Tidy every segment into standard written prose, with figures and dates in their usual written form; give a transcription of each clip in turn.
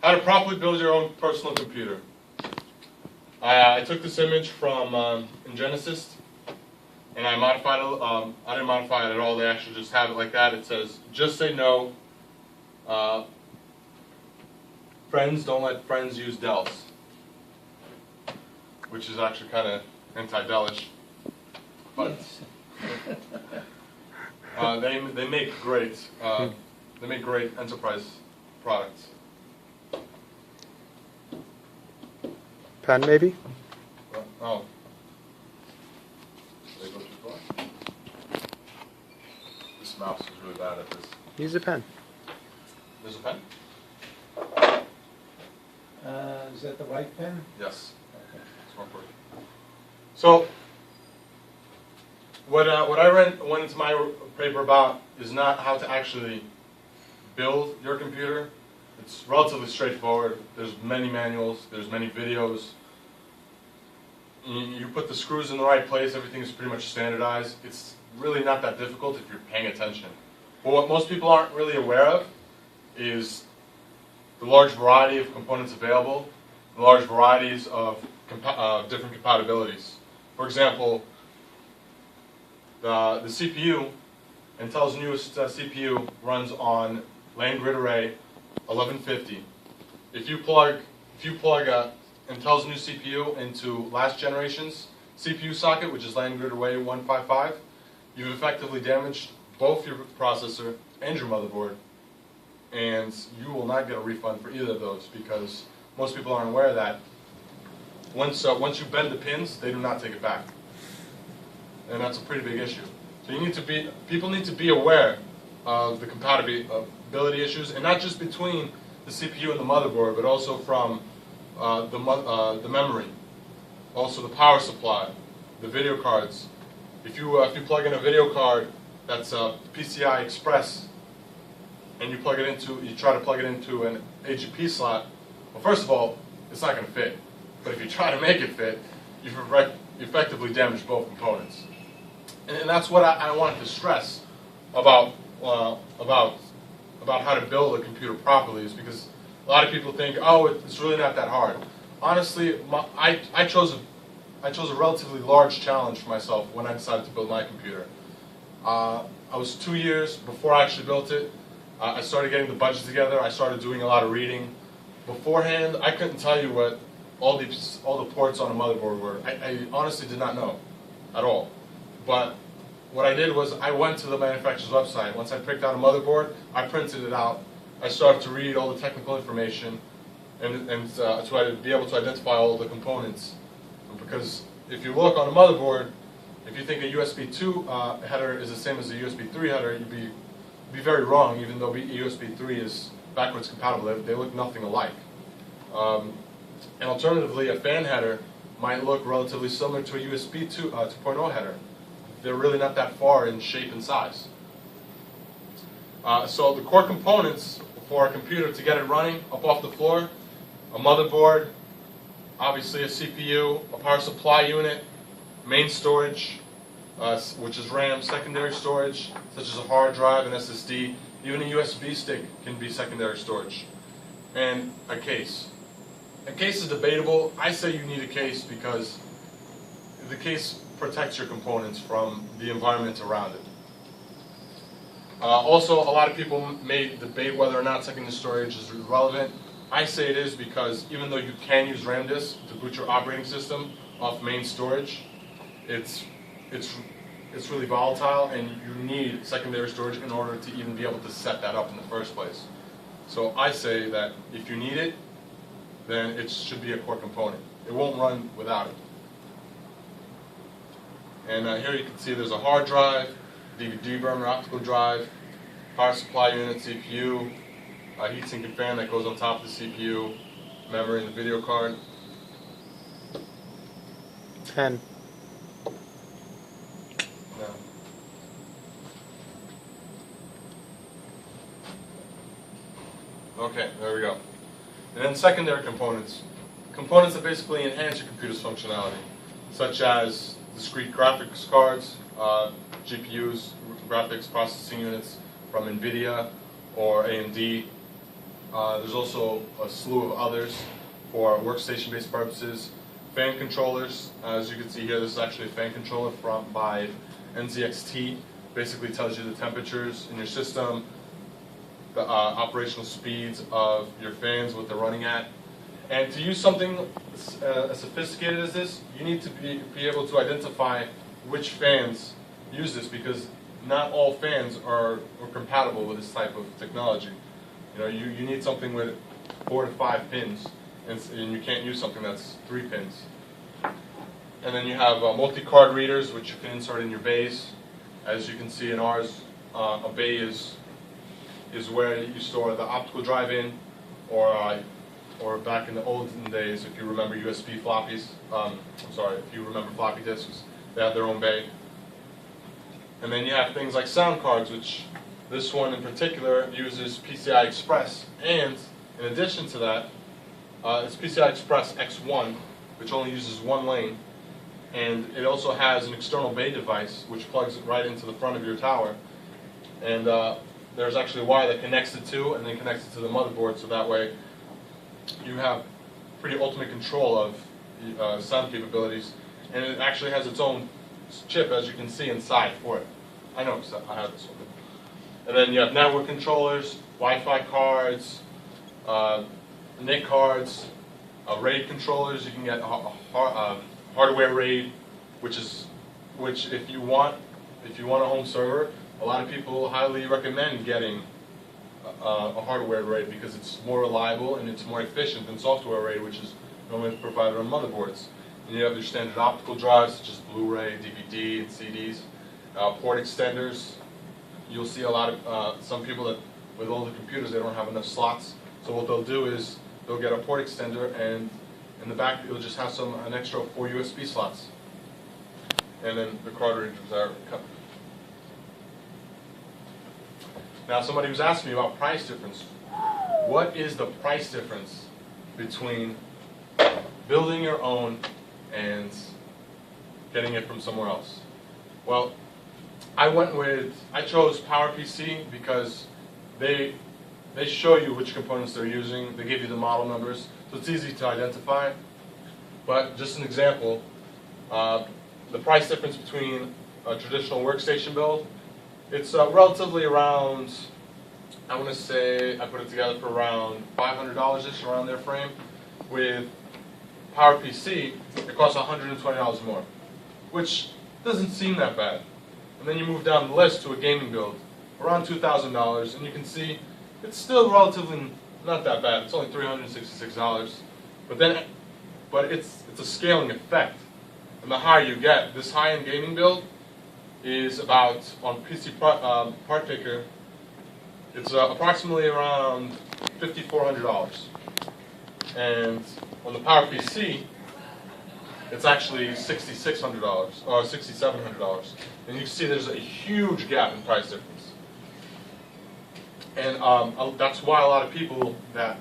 How to properly build your own personal computer. I took this image from in Genesis, and I modified it. I didn't modify it at all. They actually just have it like that. It says, "Just say no. Friends, don't let friends use Dells," which is actually kind of anti-Dellish, but they make great enterprise products. Pen, maybe? Oh. Did they go too far? This mouse is really bad at this. Use a pen. There's a pen? Is that the white pen? Yes. Okay. It's more important. So, what I went into my paper about is not how to actually build your computer. It's relatively straightforward. There's many manuals. There's many videos. You put the screws in the right place. Everything is pretty much standardized. It's really not that difficult if you're paying attention. But what most people aren't really aware of is the large variety of components available, the large varieties of different compatibilities. For example, the CPU, Intel's newest CPU, runs on land grid array 1150. If you plug Intel's new CPU into last generation's CPU socket, which is land grid array 155, you've effectively damaged both your processor and your motherboard, and you will not get a refund for either of those, because most people aren't aware that once you bend the pins, they do not take it back, and that's a pretty big issue. So people need to be aware of the compatibility issues, and not just between the CPU and the motherboard, but also from the memory, also the power supply, the video cards. If you plug in a video card that's PCI Express, and you try to plug it into an AGP slot, well, first of all, it's not going to fit. But if you try to make it fit, you've effectively damaged both components. And that's what I wanted to stress about how to build a computer properly, is because a lot of people think, oh, it's really not that hard. Honestly, I chose a relatively large challenge for myself when I decided to build my computer. I was 2 years before I actually built it. I started getting the budget together. I started doing a lot of reading. Beforehand, I couldn't tell you what all the ports on a motherboard were. I honestly did not know at all. But what I did was I went to the manufacturer's website. Once I picked out a motherboard, I printed it out. I started to read all the technical information and to be able to identify all the components. Because if you look on a motherboard, if you think a USB 2 header is the same as a USB 3 header, you'd be very wrong, even though USB 3 is backwards compatible. They look nothing alike. And alternatively, a fan header might look relatively similar to a USB 2.0 header. They're really not that far in shape and size. So the core components for a computer to get it running up off the floor: a motherboard, obviously a CPU, a power supply unit, main storage, which is RAM, secondary storage, such as a hard drive, an SSD, even a USB stick can be secondary storage, and a case. A case is debatable. I say you need a case because the case protects your components from the environment around it. Also, a lot of people may debate whether or not secondary storage is relevant. I say it is, because even though you can use RAM disk to boot your operating system off main storage, it's really volatile, and you need secondary storage in order to even be able to set that up in the first place. So I say that if you need it, then it should be a core component. It won't run without it. And here you can see there's a hard drive, DVD burner, optical drive, power supply unit, CPU, a heatsink and fan that goes on top of the CPU, memory, and the video card. Pen. No. Okay, there we go. And then secondary components. Components that basically enhance your computer's functionality, such as discrete graphics cards, GPUs, graphics processing units from NVIDIA or AMD, There's also a slew of others for workstation-based purposes. Fan controllers, as you can see here, this is actually a fan controller by NZXT. Basically tells you the temperatures in your system, the operational speeds of your fans, what they're running at. And to use something as sophisticated as this, you need to be able to identify which fans use this, because not all fans are compatible with this type of technology. You know, you need something with 4 to 5 pins, and you can't use something that's 3 pins. And then you have multi-card readers, which you can insert in your bays. As you can see in ours, a bay is where you store the optical drive in, or back in the olden days, if you remember USB floppies, if you remember floppy disks, they had their own bay. And then you have things like sound cards, which this one in particular uses PCI Express, and in addition to that, it's PCI Express X1, which only uses 1 lane, and it also has an external bay device which plugs it right into the front of your tower, and there's actually a wire that connects the two and then connects it to the motherboard, so that way you have pretty ultimate control of sound capabilities, and it actually has its own chip, as you can see inside for it. I know, because I have this one. And then you have network controllers, Wi-Fi cards, NIC cards, RAID controllers. You can get a hardware RAID, which if you want a home server, a lot of people highly recommend getting a hardware RAID because it's more reliable and it's more efficient than software RAID, which is normally provided on motherboards. And you have your standard optical drives, such as Blu-ray, DVD, and CDs. Port extenders. You'll see a lot of some people that with older computers, they don't have enough slots. So what they'll do is they'll get a port extender, and in the back it'll just have an extra 4 USB slots. And then the card readers are cut. Now somebody was asking me about price difference. What is the price difference between building your own and getting it from somewhere else? Well, I chose PowerPC because they show you which components they're using. They give you the model numbers, so it's easy to identify. But just an example, the price difference between a traditional workstation build, it's relatively around, I want to say, I put it together for around $500-ish, around their frame. With PowerPC, it costs $120 more, which doesn't seem that bad. And then you move down the list to a gaming build, around $2,000, and you can see it's still relatively not that bad. It's only $366, but it's a scaling effect. And the higher you get, this high-end gaming build is about, on PC Part Picker, it's approximately around $5,400. And on the PowerPC, it's actually $6,600 or $6,700. And you can see there's a huge gap in price difference. And that's why a lot of people that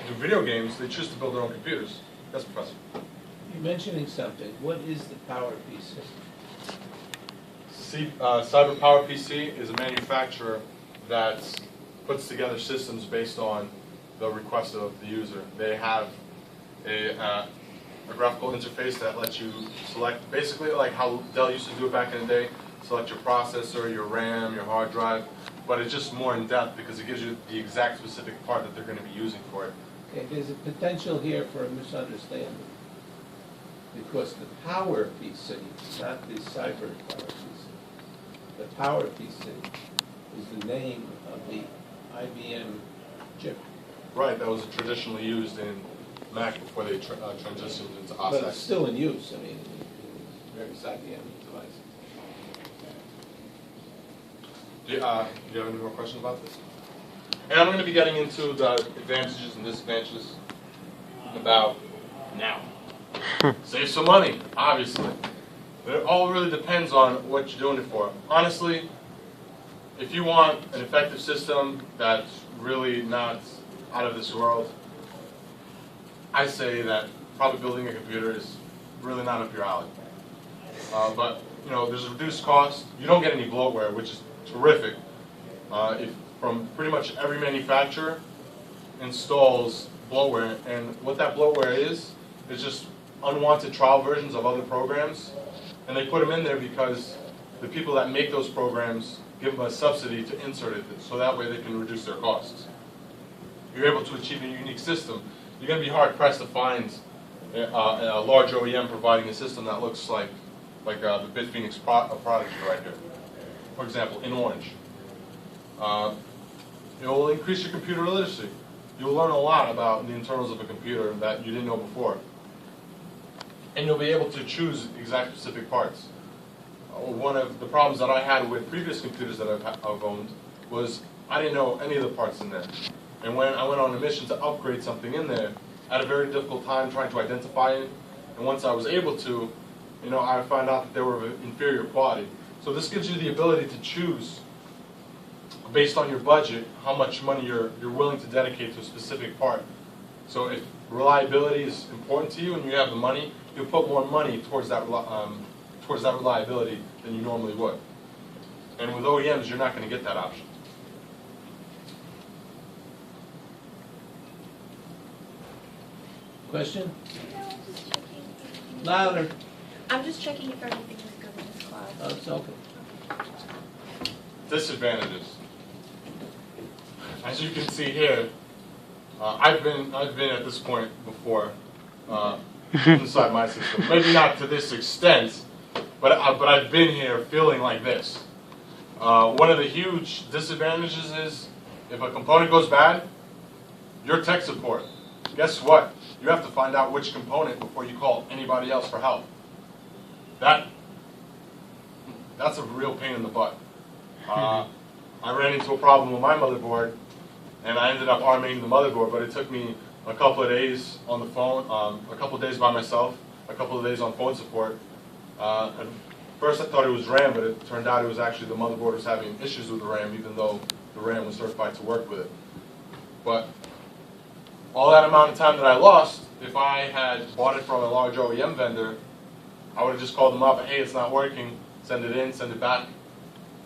do video games, they choose to build their own computers. Yes, Professor? You're mentioning something. What is the PowerPC? Cyber PowerPC is a manufacturer that puts together systems based on the request of the user. They have a graphical interface that lets you select, basically like how Dell used to do it back in the day, select your processor, your RAM, your hard drive, but it's just more in depth because it gives you the exact specific part that they're going to be using for it. Okay, there's a potential here for a misunderstanding. Because the PowerPC, not the Cyber PowerPC, the PowerPC is the name of the IBM chip. Right, that was traditionally used in Mac before they transitioned into OS But X. it's still in use. I mean, it's various IBM devices. Do you have any more questions about this? And I'm going to be getting into the advantages and disadvantages about now. Save some money, obviously. But it all really depends on what you're doing it for. Honestly, if you want an effective system that's really not out of this world, I say that probably building a computer is really not up your alley. But there's a reduced cost. You don't get any bloatware, which is terrific. From pretty much every manufacturer, installs bloatware, and what that bloatware is just unwanted trial versions of other programs, and they put them in there because the people that make those programs give them a subsidy to insert it, so that way they can reduce their costs. You're able to achieve a unique system. You're going to be hard pressed to find a large OEM providing a system that looks like the BitPhoenix Prodigy right here, for example, in orange. It will increase your computer literacy. You'll learn a lot about the internals of a computer that you didn't know before. And you'll be able to choose exact specific parts. One of the problems that I had with previous computers that I've owned was I didn't know any of the parts in there. And when I went on a mission to upgrade something in there, I had a very difficult time trying to identify it. And once I was able to, I found out that they were of inferior quality. So this gives you the ability to choose, based on your budget, how much money you're willing to dedicate to a specific part. So if reliability is important to you and you have the money, you'll put more money towards that reliability than you normally would. And with OEMs, you're not going to get that option. Question? No, I'm just checking. Louder. I'm just checking if everything is good in this class. Oh, it's okay. Disadvantages. As you can see here, I've been at this point before inside my system. Maybe not to this extent, but I've been here feeling like this. One of the huge disadvantages is if a component goes bad, your tech support. Guess what? You have to find out which component before you call anybody else for help. That's a real pain in the butt. I ran into a problem with my motherboard, and I ended up arming the motherboard, but it took me a couple of days on the phone, a couple of days by myself, a couple of days on phone support. At first I thought it was RAM, but it turned out it was actually the motherboard was having issues with the RAM, even though the RAM was certified to work with it. But all that amount of time that I lost, if I had bought it from a large OEM vendor, I would have just called them up and, hey, it's not working, send it in, send it back.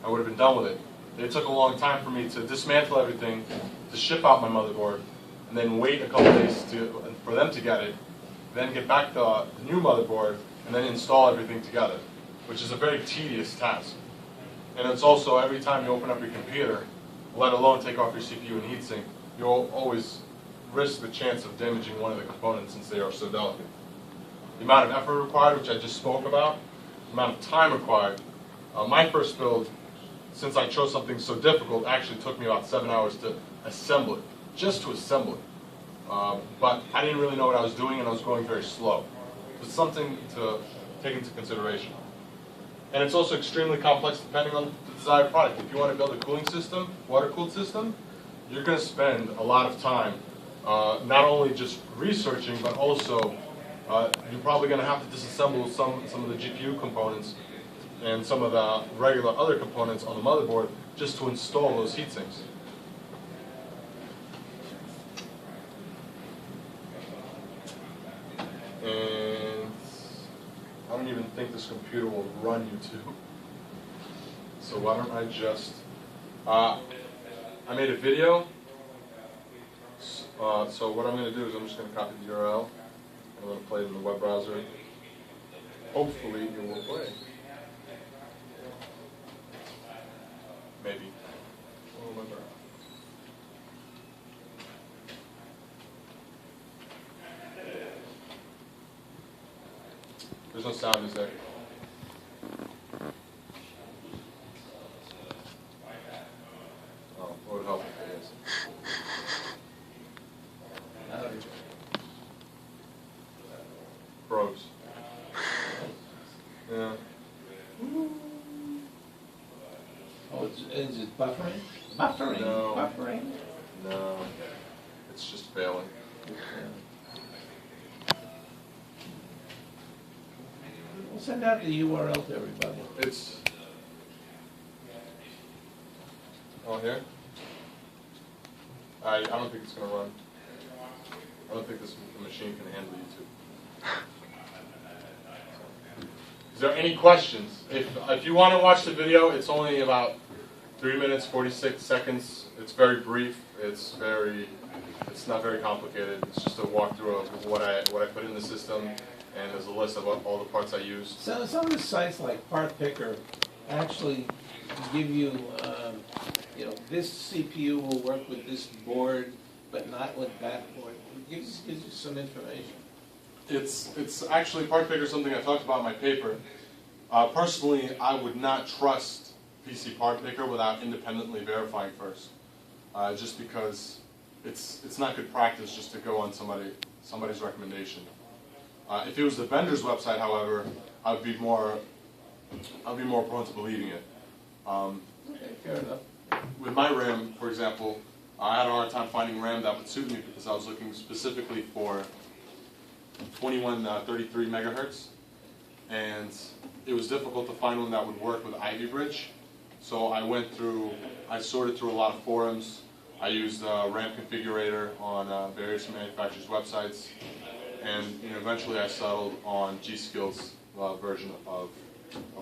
I would have been done with it. It took a long time for me to dismantle everything, to ship out my motherboard, and then wait a couple days for them to get it, then get back the new motherboard, and then install everything together, which is a very tedious task. And it's also every time you open up your computer, let alone take off your CPU and heatsink, you'll always risk the chance of damaging one of the components since they are so delicate. The amount of effort required, which I just spoke about, the amount of time required. My first build, since I chose something so difficult, actually took me about 7 hours to assemble it, just to assemble it. But I didn't really know what I was doing, and I was going very slow. It's something to take into consideration. And it's also extremely complex depending on the desired product. If you want to build a cooling system, water-cooled system, you're going to spend a lot of time not only just researching, but also you're probably going to have to disassemble some of the GPU components and some of the regular other components on the motherboard just to install those heatsinks. And I don't even think this computer will run YouTube. So why don't I just, I made a video. So what I'm going to do is I'm just going to copy the URL. I'm going to play it in the web browser. Hopefully it will play. Maybe. Oh, my God. There's no sound, is there? Oh, it would help if it is. Bros. Yeah. Oh, is it buffering? Buffering? No. Buffering? No. It's just failing. We'll send out the URL to everybody. It's. Oh, here? I don't think it's going to run. I don't think the machine can handle YouTube. Is there any questions? If you want to watch the video, it's only about 3 minutes, 46 seconds. It's very brief. It's not very complicated. It's just a walkthrough of what I put in the system, and there's a list of all the parts I used. So some of the sites like Part Picker actually give you, this CPU will work with this board, but not with that board. It gives you some information. It's actually Part Picker, something I talked about in my paper. Personally, I would not trust PC Part Picker without independently verifying first, just because it's not good practice just to go on somebody's recommendation. If it was the vendor's website, however, I'd be more prone to believing it. Okay, fair enough. With my RAM, for example, I had a hard time finding RAM that would suit me because I was looking specifically for 2133 megahertz, and it was difficult to find one that would work with Ivy Bridge. So I sorted through a lot of forums. I used RAM configurator on various manufacturers' websites, and eventually I settled on G-Skill's version of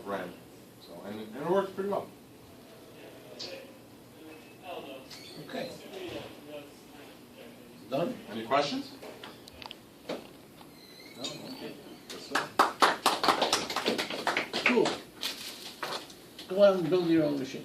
RAM. So and it worked pretty well. Okay. Done? Any questions? No? Okay. Yes, sir. Cool. Go out and build your own machine.